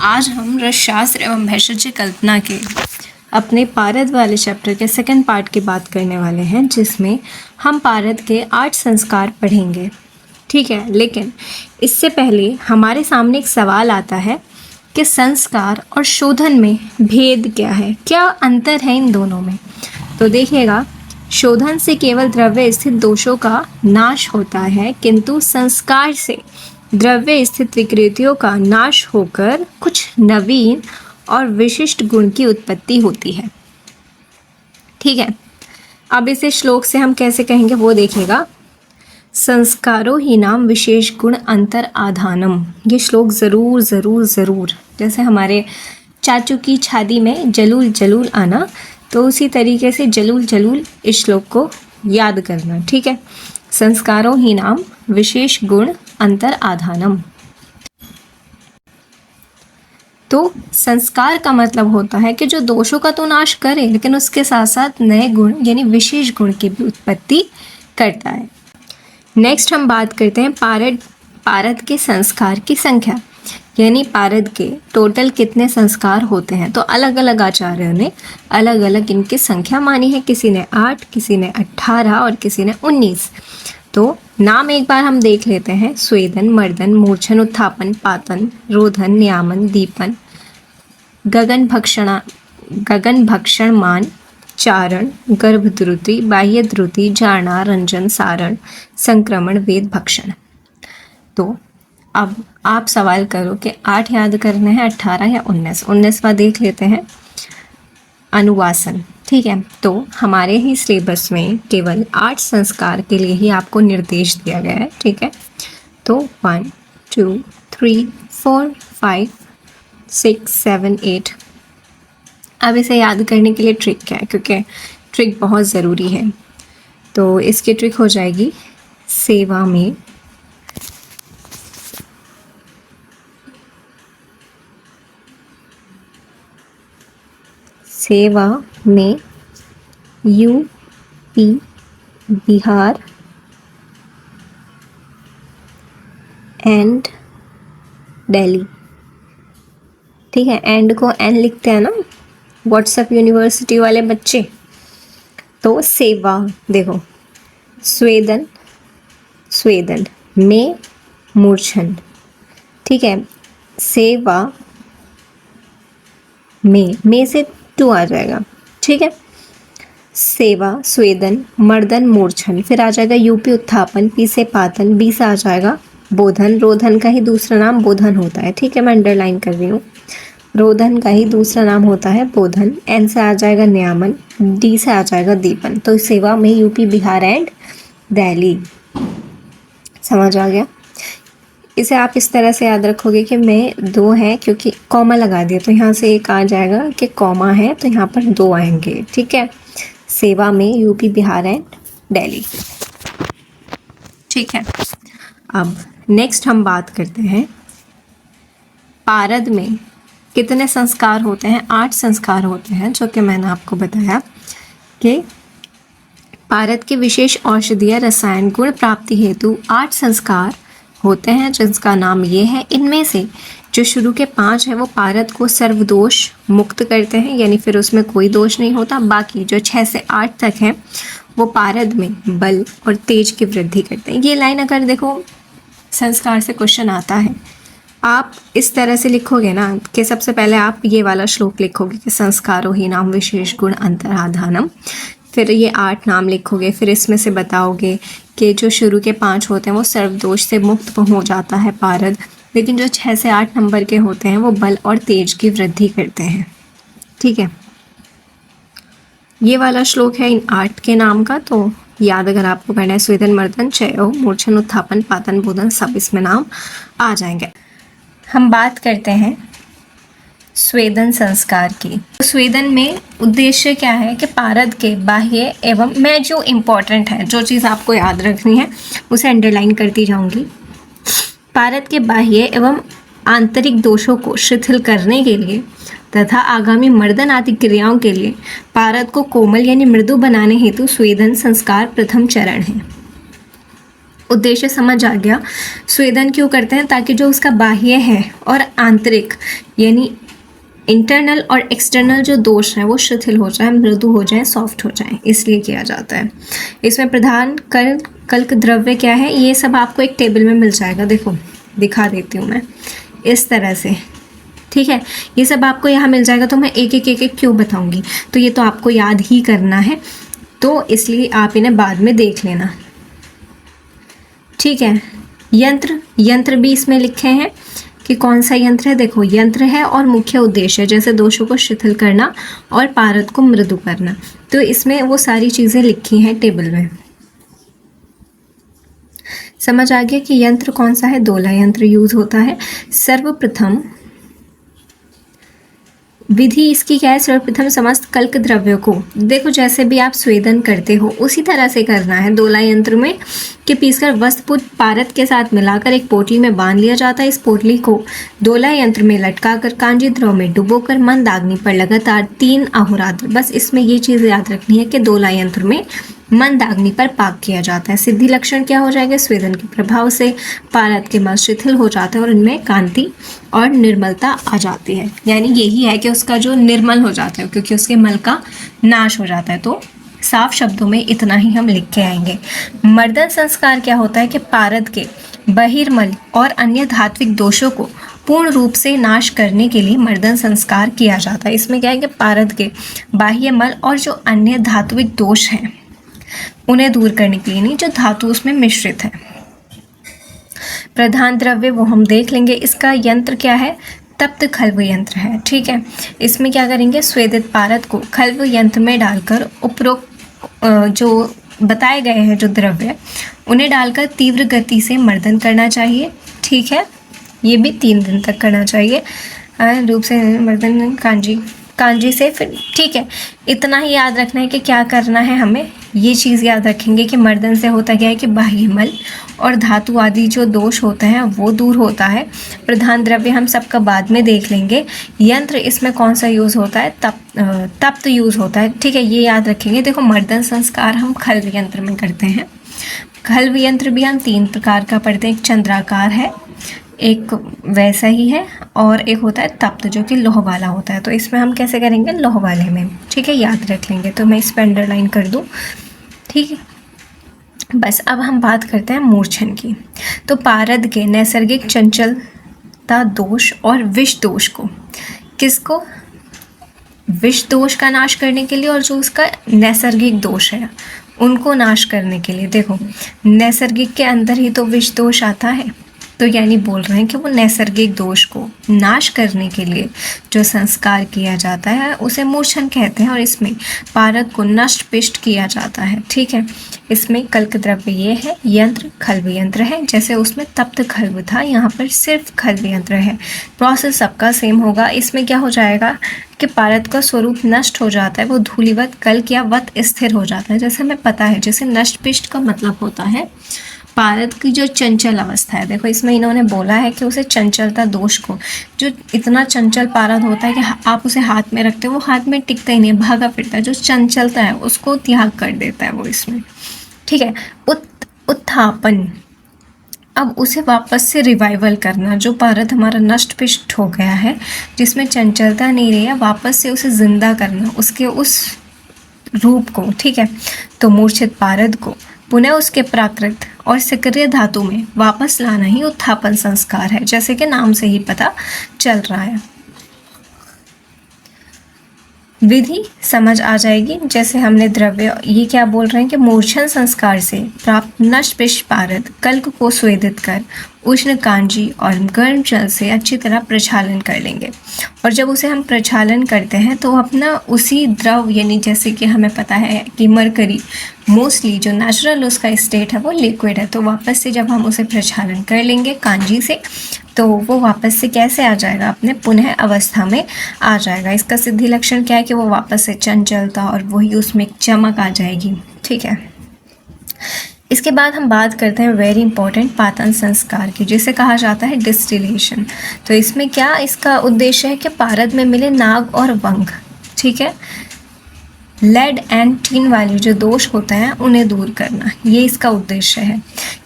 आज हम रसशास्त्र एवं भेषज कल्पना के अपने पारद वाले चैप्टर के सेकंड पार्ट की बात करने वाले हैं, जिसमें हम पारद के 8 संस्कार पढ़ेंगे। ठीक है, लेकिन इससे पहले हमारे सामने एक सवाल आता है कि संस्कार और शोधन में भेद क्या है, क्या अंतर है इन दोनों में। तो देखिएगा, शोधन से केवल द्रव्य स्थित दोषों का नाश होता है, किंतु संस्कार से द्रव्य स्थित विकृतियों का नाश होकर कुछ नवीन और विशिष्ट गुण की उत्पत्ति होती है। ठीक है, अब इसे श्लोक से हम कैसे कहेंगे वो देखिएगा। संस्कारो ही नाम विशेष गुण अंतर आधानम। ये श्लोक ज़रूर ज़रूर ज़रूर, जैसे हमारे चाचू की शादी में जलूल जलूल आना, तो उसी तरीके से जलूल जलूल इस श्लोक को याद करना। ठीक है, संस्कारों ही नाम विशेष गुण अंतर आधानम। तो संस्कार का मतलब होता है कि जो दोषों का तो नाश करे, लेकिन उसके साथ साथ नए गुण यानी विशेष गुण की भी उत्पत्ति करता है। नेक्स्ट हम बात करते हैं पारद के संस्कार की संख्या, यानी पारद के टोटल कितने संस्कार होते हैं। तो अलग अलग आचार्यों ने अलग अलग इनकी संख्या मानी है, किसी ने 8, किसी ने 18 और किसी ने 19। तो नाम एक बार हम देख लेते हैं। स्वेदन, मर्दन, मूर्छन, उत्थापन, पातन, रोधन, नियामन, दीपन, गगन भक्षण, मान, चारण, गर्भद्रुति, बाह्य द्रुति, जाना, रंजन, सारण, संक्रमण, वेद भक्षण। तो अब आप सवाल करो कि 8 याद करने हैं, 18 या 19। 19वां देख लेते हैं, अनुवासन। ठीक है, तो हमारे ही सिलेबस में केवल 8 संस्कार के लिए ही आपको निर्देश दिया गया है। ठीक है, तो 1 2 3 4 5 6 7 8। अब इसे याद करने के लिए ट्रिक क्या है, क्योंकि ट्रिक बहुत ज़रूरी है। तो इसकी ट्रिक हो जाएगी सेवा में यूपी, बिहार एंड दिल्ली। ठीक है, एंड को एन लिखते हैं ना व्हाट्सएप यूनिवर्सिटी वाले बच्चे। तो सेवा देखो, स्वेदन में मूर्छन। ठीक है, सेवा में से 2 आ जाएगा। ठीक है, सेवा, स्वेदन, मर्दन, मूर्छन, फिर आ जाएगा यूपी, उत्थापन, पी से पातन, बी से आ जाएगा बोधन। रोधन का ही दूसरा नाम बोधन होता है। ठीक है, मैं अंडरलाइन कर रही हूँ, रोधन का ही दूसरा नाम होता है बोधन। एन से आ जाएगा नियामन, डी से आ जाएगा दीपन। तो सेवा में यूपी, बिहार एंड दिल्ली। समझ आ गया। इसे आप इस तरह से याद रखोगे कि में 2 है, क्योंकि कॉमा लगा दिया तो यहाँ से एक आ जाएगा कि कॉमा है, तो यहाँ पर 2 आएंगे। ठीक है, सेवा में यूपी, बिहार एंड दिल्ली। ठीक है, अब नेक्स्ट हम बात करते हैं पारद में कितने संस्कार होते हैं। 8 संस्कार होते हैं, जो कि मैंने आपको बताया कि पारद के विशेष औषधीय रसायन गुण प्राप्ति हेतु 8 संस्कार होते हैं, जिसका नाम ये है। इनमें से जो शुरू के 5 हैं वो पारद को सर्वदोष मुक्त करते हैं, यानी फिर उसमें कोई दोष नहीं होता। बाकी जो 6 से 8 तक हैं वो पारद में बल और तेज की वृद्धि करते हैं। ये लाइन अगर देखो संस्कार से क्वेश्चन आता है, आप इस तरह से लिखोगे ना कि सबसे पहले आप ये वाला श्लोक लिखोगे कि संस्कारो ही नाम विशेष गुण अंतराधानम, फिर ये 8 नाम लिखोगे, फिर इसमें से बताओगे कि जो शुरू के 5 होते हैं वो सर्वदोष से मुक्त हो जाता है पारद, लेकिन जो 6 से 8 नंबर के होते हैं वो बल और तेज की वृद्धि करते हैं। ठीक है, ये वाला श्लोक है इन 8 के नाम का। तो याद अगर आपको करना है, स्वेदन, मर्दन, चयो, मूर्छन, उत्थापन, पातन, बोधन, सब इसमें नाम आ जाएंगे। हम बात करते हैं स्वेदन संस्कार की। तो स्वेदन में उद्देश्य क्या है कि पारद के बाह्य एवं, मैं जो इम्पोर्टेंट है, जो चीज़ आपको याद रखनी है उसे अंडरलाइन करती जाऊंगी। पारद के बाह्य एवं आंतरिक दोषों को शिथिल करने के लिए तथा आगामी मर्दन आदि क्रियाओं के लिए पारद को कोमल यानी मृदु बनाने हेतु स्वेदन संस्कार प्रथम चरण है। उद्देश्य समझ आ गया। स्वेदन क्यों करते हैं? ताकि जो उसका बाह्य है और आंतरिक यानी इंटरनल और एक्सटर्नल जो दोष है वो शिथिल हो जाए, मृदु हो जाए, सॉफ्ट हो जाए, इसलिए किया जाता है। इसमें प्रधान कल्क द्रव्य क्या है, ये सब आपको एक टेबल में मिल जाएगा। देखो दिखा देती हूँ मैं इस तरह से, ठीक है। ये सब आपको यहाँ मिल जाएगा, तो मैं एक एक क्यों बताऊँगी, तो ये तो आपको याद ही करना है, तो इसलिए आप इन्हें बाद में देख लेना, ठीक है। यंत्र भी इसमें लिखे हैं कि कौन सा यंत्र है। देखो यंत्र है और मुख्य उद्देश्य जैसे दोषों को शिथिल करना और पारद को मृदु करना, तो इसमें वो सारी चीज़ें लिखी हैं टेबल में। समझ आ गया कि यंत्र कौन सा है? दोला यंत्र यूज होता है। सर्वप्रथम विधि इसकी क्या है? सर्वप्रथम समस्त कल्क द्रव्यों को, देखो जैसे भी आप स्वेदन करते हो उसी तरह से करना है। दोला यंत्र में कि पीसकर वस्तुपुट पारद के साथ मिलाकर एक पोटली में बांध लिया जाता है। इस पोटली को दोला यंत्र में लटकाकर कांजी द्रव में डुबोकर मंद अग्नि पर लगातार 3 अहोरात्र, बस इसमें ये चीज़ याद रखनी है कि दोला यंत्र में मंद अग्नि पर पाक किया जाता है। सिद्धि लक्षण क्या हो जाएगा? स्वेदन के प्रभाव से पारद के मल शिथिल हो जाता है और उनमें कांति और निर्मलता आ जाती है। यानी यही है कि उसका जो निर्मल हो जाता है क्योंकि उसके मल का नाश हो जाता है। तो साफ शब्दों में इतना ही हम लिख के आएंगे। मर्दन संस्कार क्या होता है कि पारद के बहिर्मल और अन्य धात्विक दोषों को पूर्ण रूप से नाश करने के लिए मर्दन संस्कार किया जाता है। इसमें क्या है कि पारद के बाह्य मल और जो अन्य धात्विक दोष हैं उन्हें दूर करने के लिए, नहीं जो धातु उसमें मिश्रित है। प्रधान द्रव्य वो हम देख लेंगे। इसका यंत्र क्या है? तप्त खल्व यंत्र है, ठीक है। इसमें क्या करेंगे? स्वेदित पारद को खल्व यंत्र में डालकर उपरोक्त जो बताए गए हैं जो द्रव्य उन्हें डालकर तीव्र गति से मर्दन करना चाहिए, ठीक है। ये भी 3 दिन तक करना चाहिए रूप से मर्दन कांजी से, फिर ठीक है। इतना ही याद रखना है कि क्या करना है हमें, ये चीज़ याद रखेंगे कि मर्दन से होता क्या है कि बाह्य मल और धातु आदि जो दोष होते हैं वो दूर होता है। प्रधान द्रव्य हम सबका बाद में देख लेंगे। यंत्र इसमें कौन सा यूज़ होता है? तप्त यूज़ होता है, ठीक है। ये याद रखेंगे। देखो मर्दन संस्कार हम खल्व यंत्र में करते हैं। खल्व यंत्र भी हम 3 प्रकार का पढ़ते हैं। एक चंद्राकार है, एक वैसा ही है, और एक होता है तप्त जो कि लोह वाला होता है। तो इसमें हम कैसे करेंगे? लोह वाले में, ठीक है, याद रख लेंगे। तो मैं इस पर अंडरलाइन कर दूँ, ठीक है। बस अब हम बात करते हैं मूर्छन की। तो पारद के नैसर्गिक चंचलता दोष और विष दोष को, किसको? विष दोष का नाश करने के लिए और जो उसका नैसर्गिक दोष है उनको नाश करने के लिए। देखो नैसर्गिक के अंदर ही तो विष दोष आता है, तो यानी बोल रहे हैं कि वो नैसर्गिक दोष को नाश करने के लिए जो संस्कार किया जाता है उसे मूर्छन कहते हैं। और इसमें पारद को नष्ट पिष्ट किया जाता है, ठीक है। इसमें कल्क द्रव्य ये है, यंत्र खल्व यंत्र है। जैसे उसमें तप्त खल्व था, यहाँ पर सिर्फ खल्व यंत्र है। प्रोसेस सबका सेम होगा। इसमें क्या हो जाएगा कि पारद का स्वरूप नष्ट हो जाता है, वो धूलिवत कल्क या वत स्थिर हो जाता है। जैसे हमें पता है, जैसे नष्ट पिष्ट का मतलब होता है पारद की जो चंचल अवस्था है। देखो इसमें इन्होंने बोला है कि उसे चंचलता दोष को, जो इतना चंचल पारद होता है कि आप उसे हाथ में रखते हो वो हाथ में टिकता ही नहीं, भागा फिरता है, जो चंचलता है उसको त्याग कर देता है वो इसमें, ठीक है। उत्थापन, अब उसे वापस से रिवाइवल करना, जो पारद हमारा नष्ट पिष्ट हो गया है जिसमें चंचलता नहीं रही है, वापस से उसे जिंदा करना, उसके उस रूप को, ठीक है। तो मूर्छित पारद को पुनः उसके प्राकृत और सक्रिय धातु में वापस लाना ही उत्थापन संस्कार है, जैसे कि नाम से ही पता चल रहा है। विधि समझ आ जाएगी। जैसे हमने द्रव्य, ये क्या बोल रहे हैं कि मूर्छन संस्कार से प्राप्त नष्ट पिष्ट पारद कल्क को स्वेदित कर उष्ण कांजी और गर्म जल से अच्छी तरह प्रक्षालन कर लेंगे। और जब उसे हम प्रक्षालन करते हैं तो अपना उसी द्रव, यानी जैसे कि हमें पता है कि मरकरी मोस्टली जो नेचुरल उसका स्टेट है वो लिक्विड है, तो वापस से जब हम उसे प्रक्षालन कर लेंगे कांजी से तो वो वापस से कैसे आ जाएगा? अपने पुनः अवस्था में आ जाएगा। इसका सिद्धि लक्षण क्या है कि वो वापस से चंचलता और वही उसमें चमक आ जाएगी, ठीक है। इसके बाद हम बात करते हैं वेरी इंपॉर्टेंट पातन संस्कार की, जिसे कहा जाता है डिस्टिलेशन। तो इसमें क्या इसका उद्देश्य है कि पारद में मिले नाग और वंग, ठीक है। लेड एंड टिन वाली जो दोष होते हैं उन्हें दूर करना, ये इसका उद्देश्य है।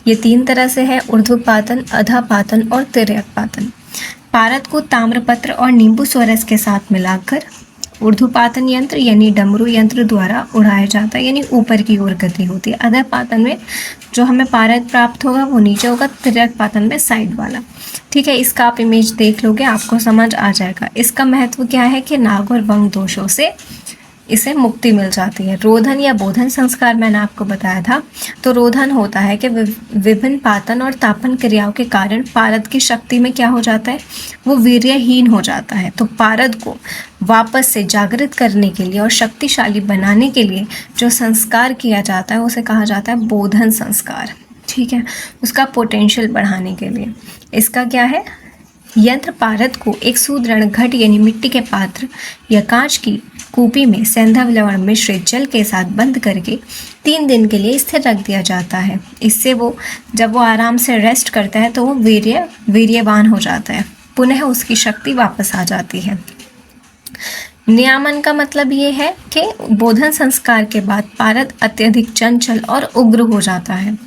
ये 3 तरह से है, ऊर्ध्वपातन, अधःपातन और तिर्यकपातन। पारद को ताम्रपत्र और नींबू स्वरस के साथ मिलाकर ऊर्ध्वपातन यंत्र यानी डमरू यंत्र द्वारा उड़ाया जाता है, यानी ऊपर की ओर गति होती है। अधःपातन में जो हमें पारद प्राप्त होगा वो नीचे होगा, तिर्यकपातन में साइड वाला। ठीक है, इसका आप इमेज देख लोगे, आपको समझ आ जाएगा। इसका महत्व क्या है कि नाग और वंग दोषों से इसे मुक्ति मिल जाती है। रोधन या बोधन संस्कार मैंने आपको बताया था। तो रोधन होता है कि विभिन्न पातन और तापन क्रियाओं के कारण पारद की शक्ति में क्या हो जाता है, वो वीर्यहीन हो जाता है। तो पारद को वापस से जागृत करने के लिए और शक्तिशाली बनाने के लिए जो संस्कार किया जाता है उसे कहा जाता है बोधन संस्कार। ठीक है, उसका पोटेंशियल बढ़ाने के लिए। इसका क्या है, यंत्र पारद को एक सुदृढ़ घट यानी मिट्टी के पात्र या कांच की कूपी में सेंधा लवण मिश्रित जल के साथ बंद करके 3 दिन के लिए स्थिर रख दिया जाता है। इससे वो जब वो आराम से रेस्ट करता है तो वो वीर्यवान हो जाता है, पुनः उसकी शक्ति वापस आ जाती है। नियामन का मतलब ये है कि बोधन संस्कार के बाद पारद अत्यधिक चंचल और उग्र हो जाता है।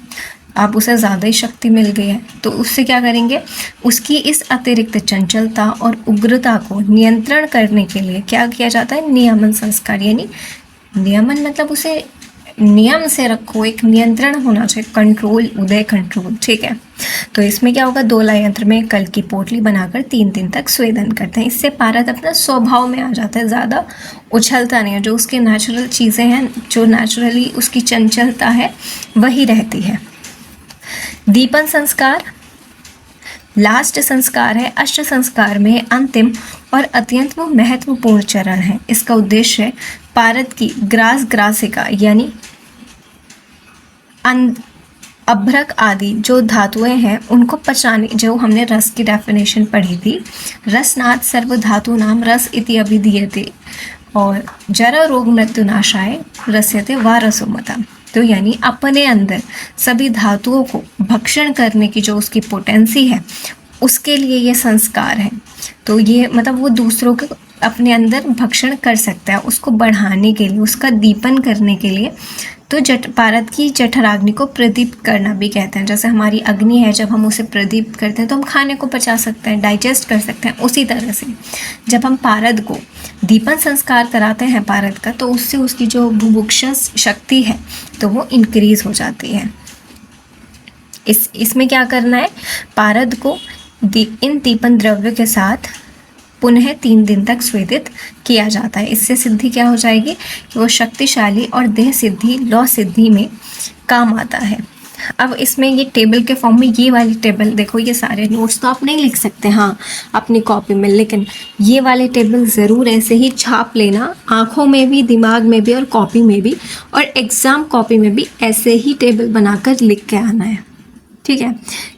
अब उसे ज़्यादा ही शक्ति मिल गई है, तो उससे क्या करेंगे, उसकी इस अतिरिक्त चंचलता और उग्रता को नियंत्रण करने के लिए क्या किया जाता है, नियमन संस्कार। यानी नियमन मतलब उसे नियम से रखो, एक नियंत्रण होना चाहिए, कंट्रोल, उदय कंट्रोल। ठीक है, तो इसमें क्या होगा, दोला यंत्र में कल की पोटली बनाकर 3 दिन तक स्वेदन करते हैं। इससे पारद अपना स्वभाव में आ जाता है, ज़्यादा उछलता नहीं है। जो उसके नेचुरल चीज़ें हैं, जो नेचुरली उसकी चंचलता है वही रहती है। दीपन संस्कार लास्ट संस्कार है, अष्ट संस्कार में अंतिम और अत्यंत महत्वपूर्ण चरण है। इसका उद्देश्य है पारद की ग्रासिका यानी अभ्रक आदि जो धातुएं हैं उनको पचाने, जो हमने रस की डेफिनेशन पढ़ी थी, रसनाथ सर्व धातु नाम रस इति अभिधीयते और जरा रोग मृत्युनाशाय रस्यते वा रसोमता। तो यानी अपने अंदर सभी धातुओं को भक्षण करने की जो उसकी पोटेंसी है उसके लिए ये संस्कार है। तो ये मतलब वो दूसरों के अपने अंदर भक्षण कर सकता है, उसको बढ़ाने के लिए, उसका दीपन करने के लिए। तो पारद की जठराग्नि को प्रदीप्त करना भी कहते हैं। जैसे हमारी अग्नि है, जब हम उसे प्रदीप्त करते हैं तो हम खाने को पचा सकते हैं, डाइजेस्ट कर सकते हैं। उसी तरह से जब हम पारद को दीपन संस्कार कराते हैं पारद का, तो उससे उसकी जो बुभुक्षा शक्ति है तो वो इंक्रीज हो जाती है। इसमें क्या करना है, पारद को इन दीपन द्रव्य के साथ पुनः 3 दिन तक स्वेदित किया जाता है। इससे सिद्धि क्या हो जाएगी कि वो शक्तिशाली और देह सिद्धि, लौ सिद्धि में काम आता है। अब इसमें ये टेबल के फॉर्म में, ये वाली टेबल देखो, ये सारे नोट्स तो आप नहीं लिख सकते हाँ अपनी कॉपी में, लेकिन ये वाले टेबल ज़रूर ऐसे ही छाप लेना, आँखों में भी, दिमाग में भी और कॉपी में भी, और एग्ज़ाम कॉपी में भी ऐसे ही टेबल बनाकर लिख के आना है। ठीक है,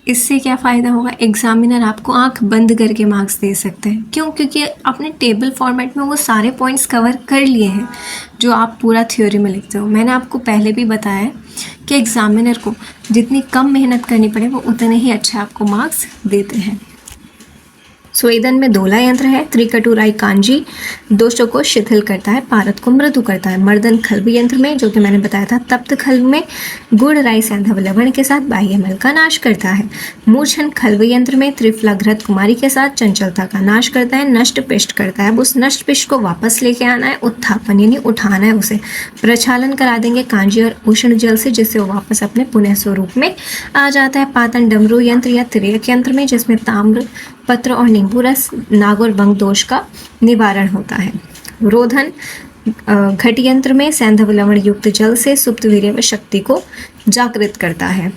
इससे क्या फ़ायदा होगा, एग्जामिनर आपको आंख बंद करके मार्क्स दे सकते हैं। क्यों, क्योंकि आपने टेबल फॉर्मेट में वो सारे पॉइंट्स कवर कर लिए हैं जो आप पूरा थ्योरी में लिखते हो। मैंने आपको पहले भी बताया है कि एग्जामिनर को जितनी कम मेहनत करनी पड़े वो उतने ही अच्छे आपको मार्क्स देते हैं। स्वेदन में दोला यंत्र है, त्रिकटुराई कांजी दोषों को शिथिल करता है, पारद को मृदु करता है। मर्दन खल्व यंत्र में, जो कि मैंने बताया था, तप्त खल्व में गुड़ राई सैंधव लवण के साथ बाह्य मल का नाश करता है। मूर्छन खल्व यंत्र में त्रिफला घृत कुमारी के साथ चंचलता का नाश करता है, नष्ट पिष्ट करता है। अब उस नष्ट पिष्ट को वापस लेके आना है, उत्थापन यानी उठाना है, उसे प्रक्षालन करा देंगे कांजी और उष्ण जल से, जिससे वो वापस अपने पुनः स्वरूप में आ जाता है। पातन डमरू यंत्र या तिर्यक यंत्र में, जिसमें ताम्र पत्र और नींबू रस नाग और वंग दोष का निवारण होता है। रोधन घट यंत्र में सैंधव लवण युक्त जल से सुप्त वीर्य व शक्ति को जागृत करता है।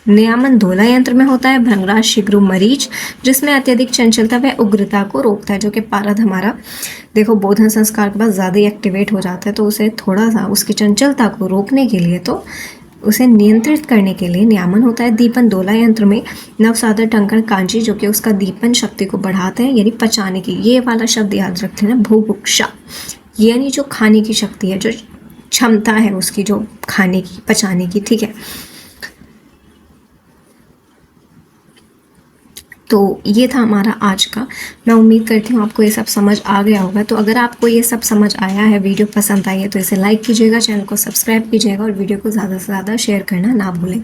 नियामन धोला यंत्र में होता है भृंगराज शिग्रु मरीच, जिसमें अत्यधिक चंचलता व उग्रता को रोकता है। जो कि पारद हमारा देखो बोधन संस्कार के बाद ज़्यादा ही एक्टिवेट हो जाता है, तो उसे थोड़ा सा उसकी चंचलता को रोकने के लिए, तो उसे नियंत्रित करने के लिए नियामन होता है। दीपन दोला यंत्र में नवसादर टंकण कांजी, जो कि उसका दीपन शक्ति को बढ़ाते हैं, यानी पचाने की। ये वाला शब्द याद रखते हैं ना, भूभुक्षा, यानी जो खाने की शक्ति है, जो क्षमता है उसकी, जो खाने की, पचाने की। ठीक है, तो ये था हमारा आज का। मैं उम्मीद करती हूँ आपको ये सब समझ आ गया होगा। तो अगर आपको ये सब समझ आया है, वीडियो पसंद आई है, तो इसे लाइक कीजिएगा, चैनल को सब्सक्राइब कीजिएगा और वीडियो को ज़्यादा से ज़्यादा शेयर करना ना भूलें।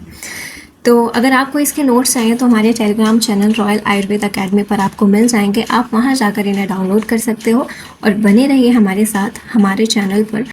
तो अगर आपको इसके नोट्स चाहिए तो हमारे Telegram channel royal Ayurveda academy पर आपको मिल जाएंगे। आप वहां जाकर इन्हें डाउनलोड कर सकते हो और बने रहिए हमारे साथ हमारे चैनल पर।